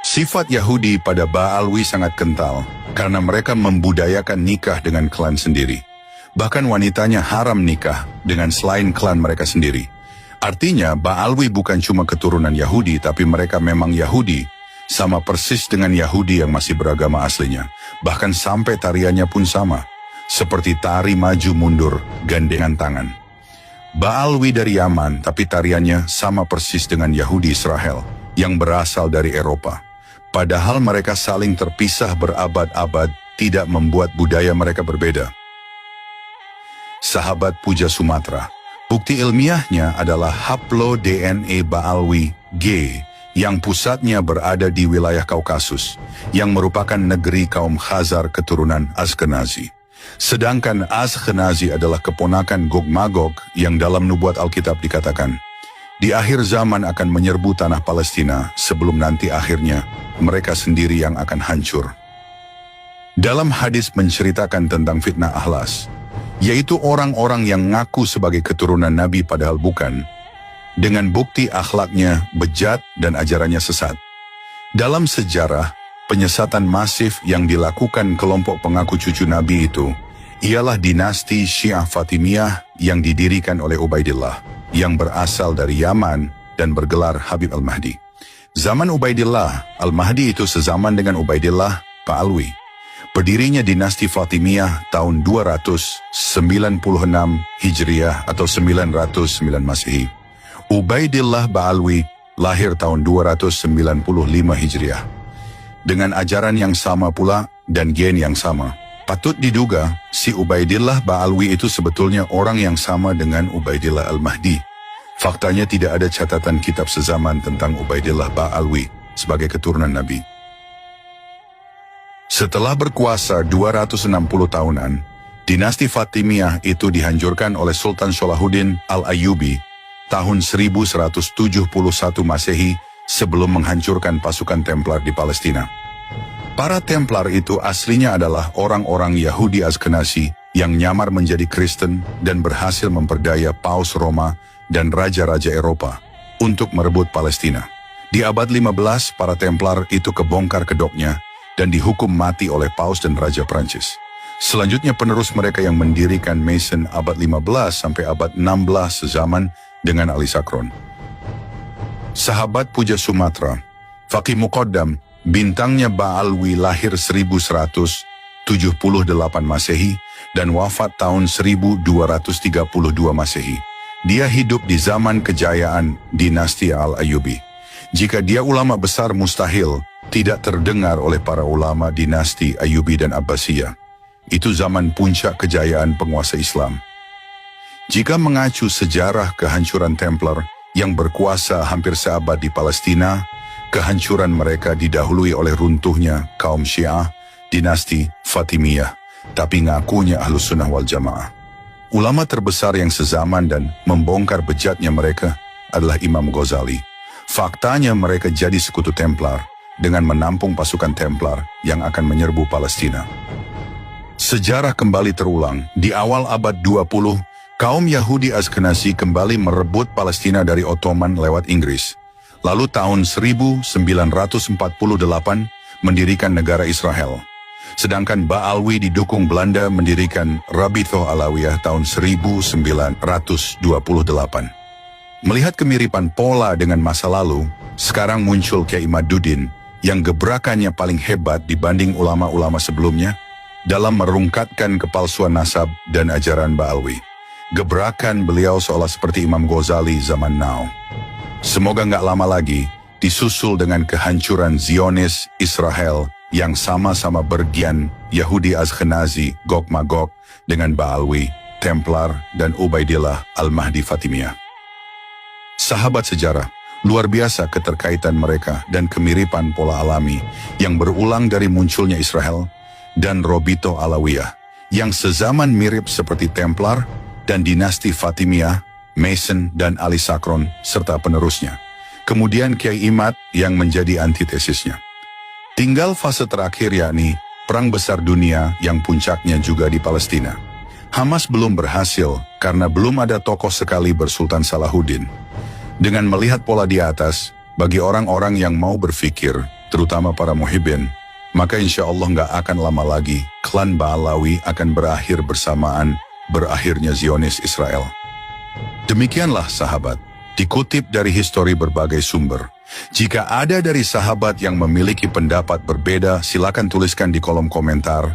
Sifat Yahudi pada Ba'alwi sangat kental, karena mereka membudayakan nikah dengan klan sendiri. Bahkan wanitanya haram nikah dengan selain klan mereka sendiri. Artinya Ba'alwi bukan cuma keturunan Yahudi, tapi mereka memang Yahudi, sama persis dengan Yahudi yang masih beragama aslinya. Bahkan sampai tariannya pun sama, seperti tari maju mundur gandengan tangan. Ba'alwi dari Yaman, tapi tariannya sama persis dengan Yahudi Israel yang berasal dari Eropa. Padahal mereka saling terpisah berabad-abad, tidak membuat budaya mereka berbeda. Sahabat Puja Sumatra. Bukti ilmiahnya adalah haplo DNA Ba'alwi G yang pusatnya berada di wilayah Kaukasus, yang merupakan negeri kaum Khazar keturunan Ashkenazi. Sedangkan Ashkenazi adalah keponakan Gog Magog yang dalam nubuat Alkitab dikatakan, di akhir zaman akan menyerbu tanah Palestina sebelum nanti akhirnya mereka sendiri yang akan hancur. Dalam hadis menceritakan tentang fitnah Ahlas, yaitu orang-orang yang ngaku sebagai keturunan Nabi padahal bukan, dengan bukti akhlaknya bejat dan ajarannya sesat. Dalam sejarah, penyesatan masif yang dilakukan kelompok pengaku cucu Nabi itu ialah dinasti Syiah Fatimiyah yang didirikan oleh Ubaidillah, yang berasal dari Yaman dan bergelar Habib Al-Mahdi. Zaman Ubaidillah Al-Mahdi itu sezaman dengan Ubaidillah Ba'alwi. Berdirinya dinasti Fatimiyah tahun 296 Hijriah atau 909 Masehi. Ubaidillah Ba'alwi lahir tahun 295 Hijriah. Dengan ajaran yang sama pula dan gen yang sama. Patut diduga, si Ubaidillah Ba'alwi itu sebetulnya orang yang sama dengan Ubaidillah Al-Mahdi. Faktanya tidak ada catatan kitab sezaman tentang Ubaidillah Ba'alwi sebagai keturunan Nabi. Setelah berkuasa 260 tahunan, dinasti Fatimiyah itu dihancurkan oleh Sultan Salahuddin Al-Ayyubi tahun 1171 Masehi sebelum menghancurkan pasukan Templar di Palestina. Para Templar itu aslinya adalah orang-orang Yahudi Ashkenazi yang nyamar menjadi Kristen dan berhasil memperdaya Paus Roma dan raja-raja Eropa untuk merebut Palestina. Di abad 15, para Templar itu kebongkar kedoknya dan dihukum mati oleh Paus dan Raja Prancis. Selanjutnya penerus mereka yang mendirikan Mason abad 15 sampai abad 16 sezaman dengan Ali Sakron. Sahabat Puja Sumatra, Faqih Muqaddam, bintangnya Ba'alwi lahir 1178 Masehi dan wafat tahun 1232 Masehi. Dia hidup di zaman kejayaan dinasti Al-Ayyubi. Jika dia ulama besar mustahil tidak terdengar oleh para ulama dinasti Ayyubi dan Abbasiyah. Itu zaman puncak kejayaan penguasa Islam. Jika mengacu sejarah kehancuran Templar yang berkuasa hampir seabad di Palestina, kehancuran mereka didahului oleh runtuhnya kaum Syiah, dinasti Fatimiyah, tapi ngakunya Ahlus Sunnah wal Jamaah. Ulama terbesar yang sezaman dan membongkar bejatnya mereka adalah Imam Ghazali. Faktanya mereka jadi sekutu Templar dengan menampung pasukan Templar yang akan menyerbu Palestina. Sejarah kembali terulang. Di awal abad 20, kaum Yahudi Ashkenazi kembali merebut Palestina dari Ottoman lewat Inggris. Lalu tahun 1948 mendirikan negara Israel. Sedangkan Ba'alwi didukung Belanda mendirikan Rabithah Alawiyah tahun 1928. Melihat kemiripan pola dengan masa lalu, sekarang muncul Kiai Imaduddin yang gebrakannya paling hebat dibanding ulama-ulama sebelumnya dalam merungkatkan kepalsuan nasab dan ajaran Ba'alwi. Gebrakan beliau seolah seperti Imam Ghazali zaman now. Semoga nggak lama lagi disusul dengan kehancuran Zionis Israel yang sama-sama bergian Yahudi Ashkenazi Gog Magog dengan Ba'alwi, Templar, dan Ubaidillah Al-Mahdi Fatimiyah. Sahabat sejarah, luar biasa keterkaitan mereka dan kemiripan pola alami yang berulang dari munculnya Israel dan Rabithah Alawiyah yang sezaman mirip seperti Templar dan dinasti Fatimiyah, Mason, dan Ali Sakron serta penerusnya. Kemudian Kiai Imad yang menjadi antitesisnya. Tinggal fase terakhir yakni Perang Besar Dunia yang puncaknya juga di Palestina. Hamas belum berhasil karena belum ada tokoh sekali bersultan Salahuddin. Dengan melihat pola di atas, bagi orang-orang yang mau berpikir, terutama para muhibbin, maka insya Allah nggak akan lama lagi klan Ba'alawi akan berakhir bersamaan berakhirnya Zionis Israel. Demikianlah sahabat, dikutip dari histori berbagai sumber. Jika ada dari sahabat yang memiliki pendapat berbeda, silakan tuliskan di kolom komentar.